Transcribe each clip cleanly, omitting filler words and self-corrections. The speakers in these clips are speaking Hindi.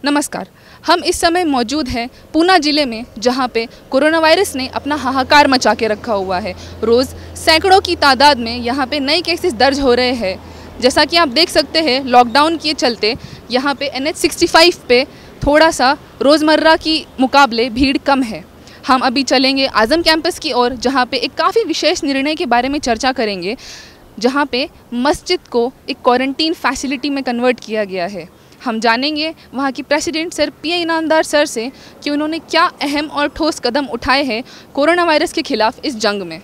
नमस्कार। हम इस समय मौजूद हैं पूना ज़िले में, जहां पे कोरोना वायरस ने अपना हाहाकार मचा के रखा हुआ है। रोज़ सैकड़ों की तादाद में यहां पे नए केसेस दर्ज हो रहे हैं। जैसा कि आप देख सकते हैं, लॉकडाउन के चलते यहां पे NH 65 पे थोड़ा सा रोज़मर्रा की मुकाबले भीड़ कम है। हम अभी चलेंगे आज़म कैंपस की ओर, जहाँ पे एक काफ़ी विशेष निर्णय के बारे में चर्चा करेंगे, जहाँ पे मस्जिद को एक क्वारंटीन फैसिलिटी में कन्वर्ट किया गया है। हम जानेंगे वहाँ की president sir PA Inamdar sir से कि उन्होंने क्या अहम और ठोस कदम उठाए हैं कोरोना वायरस के खिलाफ इस जंग में।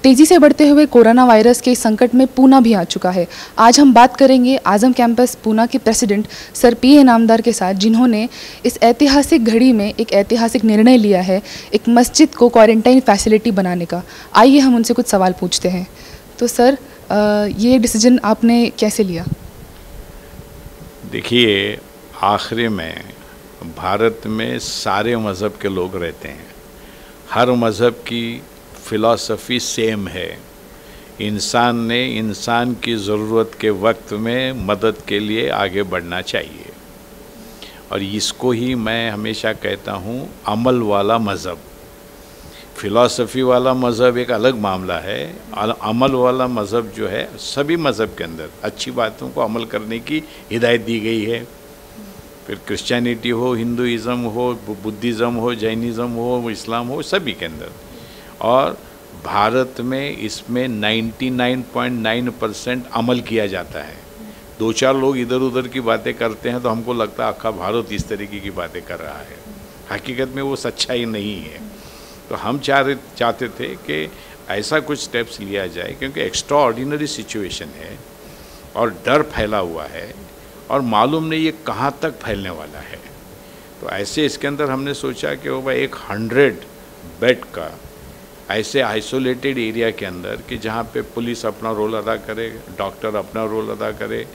तेज़ी से बढ़ते हुए कोरोना वायरस के संकट में पूना भी आ चुका है। आज हम बात करेंगे आज़म कैंपस पूना के प्रेसिडेंट सर PA इनामदार के साथ, जिन्होंने इस ऐतिहासिक घड़ी में एक ऐतिहासिक निर्णय लिया है एक मस्जिद को क्वारंटाइन फैसिलिटी बनाने का। आइए हम उनसे कुछ सवाल पूछते हैं। तो सर, ये डिसीजन आपने कैसे लिया? देखिए, आखिर में भारत में सारे मज़हब के लोग रहते हैं। हर मज़हब की फ़िलॉसफ़ी सेम है। इंसान ने इंसान की ज़रूरत के वक्त में मदद के लिए आगे बढ़ना चाहिए, और इसको ही मैं हमेशा कहता हूँ अमल वाला मज़हब। फ़िलॉसफ़ी वाला मज़हब एक अलग मामला है। अमल वाला मज़हब जो है, सभी मज़हब के अंदर अच्छी बातों को अमल करने की हिदायत दी गई है। फिर क्रिश्चियनिटी हो, हिंदुइज़म हो, बुद्धिज़्म हो, जैनिज़्म हो, इस्लाम हो, सभी के अंदर। और भारत में इसमें 99.9% अमल किया जाता है। दो चार लोग इधर उधर की बातें करते हैं तो हमको लगता है आखा भारत इस तरीके की बातें कर रहा है। हकीकत में वो सच्चाई नहीं है। तो हम चाहते थे कि ऐसा कुछ स्टेप्स लिया जाए, क्योंकि एक्स्ट्रा ऑर्डिनरी सिचुएशन है और डर फैला हुआ है और मालूम नहीं ये कहाँ तक फैलने वाला है। तो ऐसे इसके अंदर हमने सोचा कि वो भाई 100 बेड का ऐसे आइसोलेटेड एरिया के अंदर कि जहाँ पे पुलिस अपना रोल अदा करे, डॉक्टर अपना रोल अदा करे,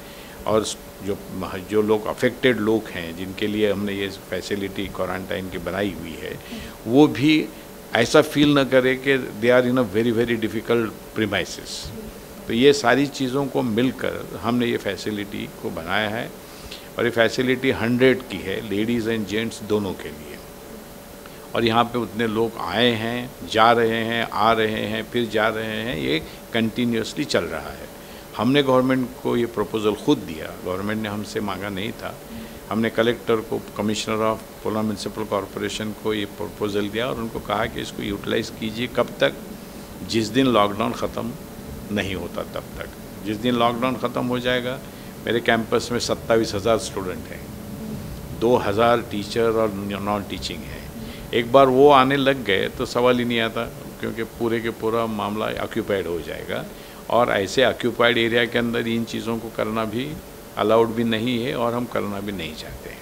और जो लोग अफेक्टेड लोग हैं जिनके लिए हमने ये फैसिलिटी क्वारंटाइन की बनाई हुई है, वो भी ऐसा फील न करे कि they are in a very very difficult premises. तो ये सारी चीज़ों को मिलकर हमने ये फैसिलिटी को बनाया है, और ये फैसिलिटी 100 की है, लेडीज़ एंड जेंट्स दोनों के लिए। और यहाँ पे उतने लोग आए हैं, जा रहे हैं, आ रहे हैं, फिर जा रहे हैं, ये कंटिन्यूसली चल रहा है। हमने गवर्नमेंट को ये प्रपोज़ल खुद दिया, गवर्नमेंट ने हमसे मांगा नहीं था। हमने कलेक्टर को, commissioner of Poona municipal corporation को ये प्रपोज़ल दिया और उनको कहा कि इसको यूटिलाइज़ कीजिए। कब तक? जिस दिन लॉकडाउन ख़त्म नहीं होता तब तक। जिस दिन लॉकडाउन ख़त्म हो जाएगा, मेरे कैंपस में 27,000 स्टूडेंट हैं, 2,000 टीचर और नॉन टीचिंग हैं। एक बार वो आने लग गए तो सवाल ही नहीं आता, क्योंकि पूरे के पूरा मामला ऑक्यूपाइड हो जाएगा। और ऐसे ऑक्यूपाइड एरिया के अंदर इन चीज़ों को करना भी अलाउड भी नहीं है, और हम करना भी नहीं चाहते हैं।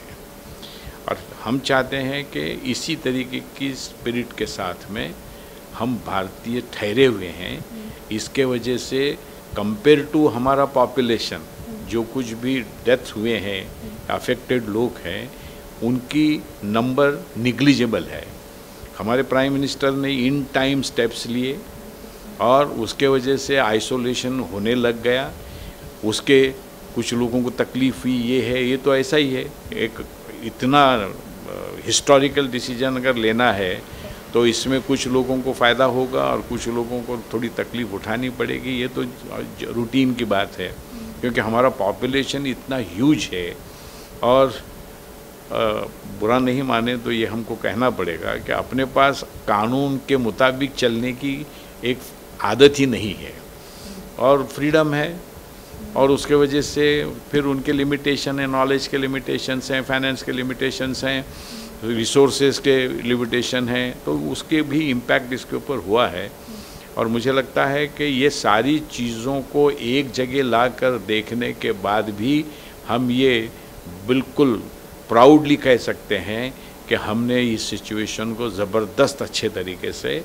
और हम चाहते हैं कि इसी तरीके की स्पिरिट के साथ में हम भारतीय ठहरे हुए हैं। इसके वजह से कंपेयर टू हमारा पॉपुलेशन, जो कुछ भी डेथ हुए हैं, अफेक्टेड लोग हैं, उनकी नंबर निग्लिजिबल है। हमारे प्राइम मिनिस्टर ने इन टाइम स्टेप्स लिए और उसके वजह से आइसोलेशन होने लग गया। उसके कुछ लोगों को तकलीफ़ हुई, ये है, ये तो ऐसा ही है। एक इतना हिस्टोरिकल डिसीजन अगर लेना है तो इसमें कुछ लोगों को फ़ायदा होगा और कुछ लोगों को थोड़ी तकलीफ़ उठानी पड़ेगी। ये तो रूटीन की बात है, क्योंकि हमारा पॉपुलेशन इतना ह्यूज है। और बुरा नहीं माने तो ये हमको कहना पड़ेगा कि अपने पास कानून के मुताबिक चलने की एक आदत ही नहीं है, और फ्रीडम है, और उसके वजह से फिर उनके लिमिटेशन है, नॉलेज के लिमिटेशंस हैं, फाइनेंस के लिमिटेशंस हैं, रिसोर्सेज के लिमिटेशन हैं, तो उसके भी इम्पैक्ट इसके ऊपर हुआ है। और मुझे लगता है कि ये सारी चीज़ों को एक जगह लाकर देखने के बाद भी हम ये बिल्कुल प्राउडली कह सकते हैं कि हमने इस सिचुएशन को ज़बरदस्त अच्छे तरीके से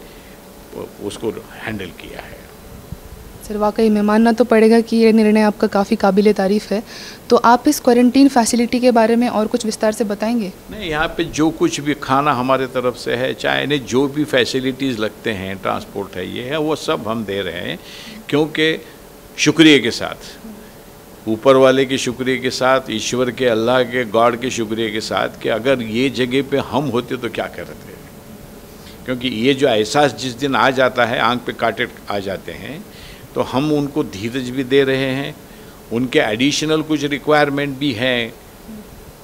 उसको हैंडल किया है। सर, वाकई में मानना तो पड़ेगा कि ये निर्णय आपका काफ़ी काबिल तारीफ़ है। तो आप इस क्वारंटीन फैसिलिटी के बारे में और कुछ विस्तार से बताएंगे? नहीं, यहाँ पे जो कुछ भी खाना हमारे तरफ से है, चाहे इन्हें जो भी फैसिलिटीज़ लगते हैं, ट्रांसपोर्ट है, ये है, वो सब हम दे रहे हैं, क्योंकि शुक्रिया के साथ ऊपर वाले के शुक्रिया के साथ, ईश्वर के, अल्लाह के, गॉड के शुक्रिया के साथ कि अगर ये जगह पे हम होते तो क्या करते। क्योंकि ये जो एहसास जिस दिन आ जाता है, आंख पे कांटे आ जाते हैं, तो हम उनको धीरज भी दे रहे हैं, उनके एडिशनल कुछ रिक्वायरमेंट भी हैं।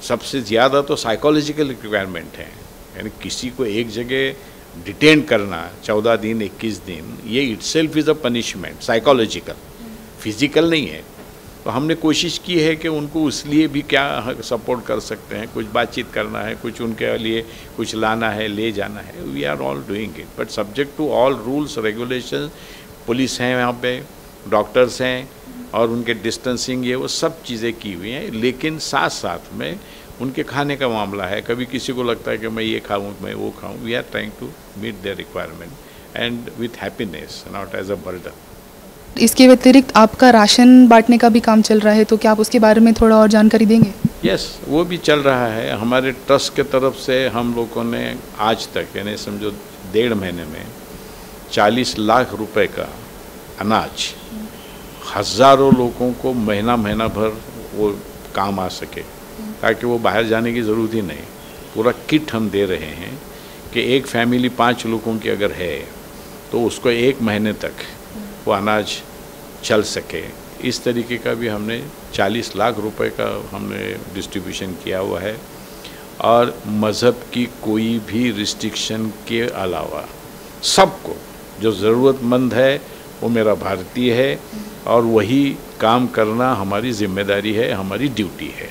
सबसे ज़्यादा तो साइकोलॉजिकल रिक्वायरमेंट है, यानी किसी को एक जगह डिटेन करना 14 दिन 21 दिन, ये itself is a punishment, psychological, physical नहीं है। तो हमने कोशिश की है कि उनको उसलिए भी क्या सपोर्ट कर सकते हैं, कुछ बातचीत करना है, कुछ उनके लिए कुछ लाना है, ले जाना है, we are all doing it, but subject to all rules regulation. Police हैं यहाँ पे, डॉक्टर्स हैं, और उनके डिस्टेंसिंग ये वो सब चीज़ें की हुई हैं। लेकिन साथ साथ में उनके खाने का मामला है, कभी किसी को लगता है कि मैं ये खाऊँ, मैं वो खाऊँ, we are trying to meet their requirement and with happiness, not as a burden. इसके व्यतिरिक्त आपका राशन बांटने का भी काम चल रहा है, तो क्या आप उसके बारे में थोड़ा और जानकारी देंगे? यस, वो भी चल रहा है। हमारे ट्रस्ट के तरफ से हम लोगों ने आज तक, यानी समझो 1.5 महीने में 40 लाख रुपए का अनाज हज़ारों लोगों को महीना भर वो काम आ सके, ताकि वो बाहर जाने की ज़रूरत ही नहीं। पूरा किट हम दे रहे हैं कि एक फैमिली 5 लोगों की अगर है तो उसको 1 महीने तक वो अनाज चल सके। इस तरीके का भी हमने 40 लाख रुपए का हमने डिस्ट्रीब्यूशन किया हुआ है। और मज़हब की कोई भी रिस्ट्रिक्शन के अलावा सबको जो ज़रूरतमंद है वो मेरा भारतीय है, और वही काम करना हमारी जिम्मेदारी है, हमारी ड्यूटी है।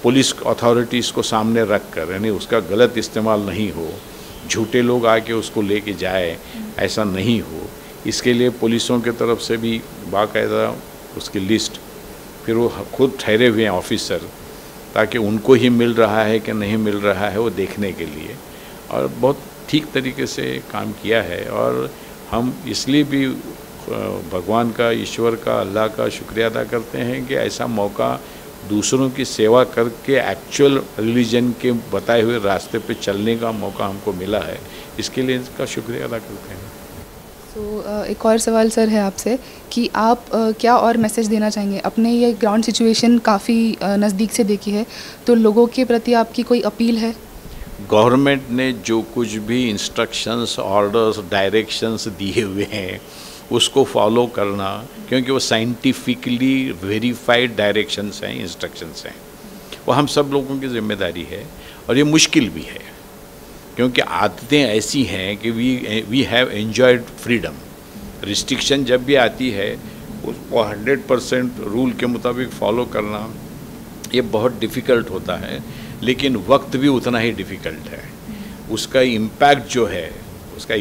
पुलिस अथॉरिटीज़ को सामने रख कर, यानी उसका गलत इस्तेमाल नहीं हो, झूठे लोग आके उसको लेके जाए, ऐसा नहीं हो। इसके लिए पुलिसों की तरफ से भी बाकायदा उसकी लिस्ट, फिर वो खुद ठहरे हुए हैं ऑफिसर, ताकि उनको ही मिल रहा है कि नहीं मिल रहा है वो देखने के लिए। और बहुत ठीक तरीके से काम किया है, और हम इसलिए भी भगवान का, ईश्वर का, अल्लाह का शुक्रिया अदा करते हैं कि ऐसा मौका दूसरों की सेवा करके एक्चुअल रिलीजन के बताए हुए रास्ते पे चलने का मौका हमको मिला है। इसके लिए इसका शुक्रिया अदा करते हैं। तो एक और सवाल सर है आपसे कि आप क्या और मैसेज देना चाहेंगे? अपने ये ग्राउंड सिचुएशन काफ़ी नज़दीक से देखी है, तो लोगों के प्रति आपकी कोई अपील है? गवर्नमेंट ने जो कुछ भी इंस्ट्रक्शंस, ऑर्डर्स, डायरेक्शंस दिए हुए हैं उसको फॉलो करना, क्योंकि वो साइंटिफिकली वेरीफाइड डायरेक्शंस हैं, इंस्ट्रक्शंस हैं, वो हम सब लोगों की जिम्मेदारी है। और ये मुश्किल भी है, क्योंकि आदतें ऐसी हैं कि we have enjoyed freedom. Restriction जब भी आती है उसको 100% रूल के मुताबिक फॉलो करना ये बहुत डिफ़िकल्ट होता है, लेकिन वक्त भी उतना ही डिफ़िकल्ट है। उसका इम्पैक्ट जो है, उसका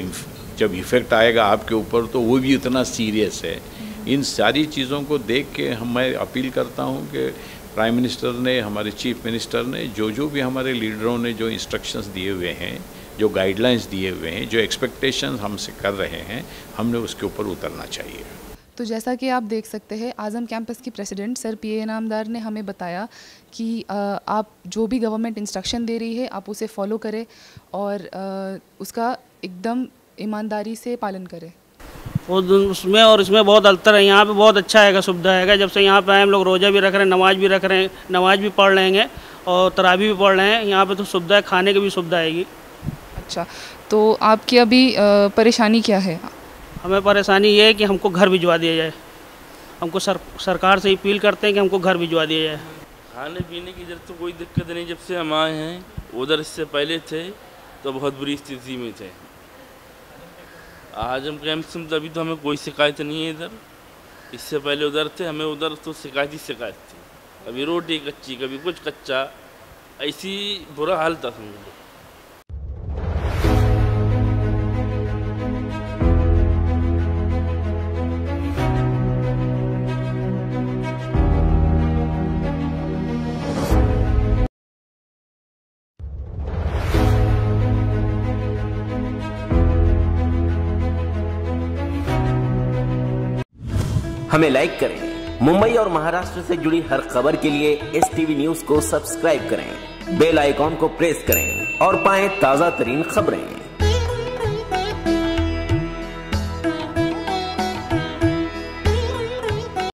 जब इफ़ेक्ट आएगा आपके ऊपर तो वो भी इतना सीरियस है। इन सारी चीज़ों को देख के मैं अपील करता हूँ कि प्राइम मिनिस्टर ने, हमारे चीफ मिनिस्टर ने, जो भी हमारे लीडरों ने जो इंस्ट्रक्शंस दिए हुए हैं, जो गाइडलाइंस दिए हुए हैं, जो एक्सपेक्टेशंस हमसे कर रहे हैं, हमने उसके ऊपर उतरना चाहिए। तो जैसा कि आप देख सकते हैं, आज़म कैंपस की प्रेसिडेंट सर PA इनामदार ने हमें बताया कि आप जो भी गवर्नमेंट इंस्ट्रक्शन दे रही है आप उसे फॉलो करें और उसका एकदम ईमानदारी से पालन करें। उसमें और इसमें बहुत अंतर है। यहाँ पे बहुत अच्छा है, सुविधा है। जब से यहाँ पे आए हम लोग रोज़ा भी रख रहे हैं, नमाज भी रख रहे हैं, नमाज भी पढ़ रहे हैं और तरावी भी पढ़ रहे हैं। यहाँ पे तो सुविधा है, खाने की भी सुविधा आएगी। अच्छा, तो आपकी अभी परेशानी क्या है? हमें परेशानी ये है कि हमको घर भिजवा दिया जाए। हमको सरकार से अपील करते हैं कि हमको घर भिजवा दिया जाए। खाने पीने की इधर तो कोई दिक्कत नहीं, जब से हम आए हैं। उधर इससे पहले थे तो बहुत बुरी स्थिति में थे। आज हम कैंप में अभी तो हमें कोई शिकायत नहीं है इधर। इससे पहले उधर थे, हमें उधर तो शिकायत थी। कभी रोटी कच्ची, कभी कुछ कच्चा, ऐसी बुरा हाल था समझो। हमें लाइक करें। मुंबई और महाराष्ट्र से जुड़ी हर खबर के लिए STV न्यूज को सब्सक्राइब करें, बेल आइकॉन को प्रेस करें और पाएं ताजा तरीन खबरें।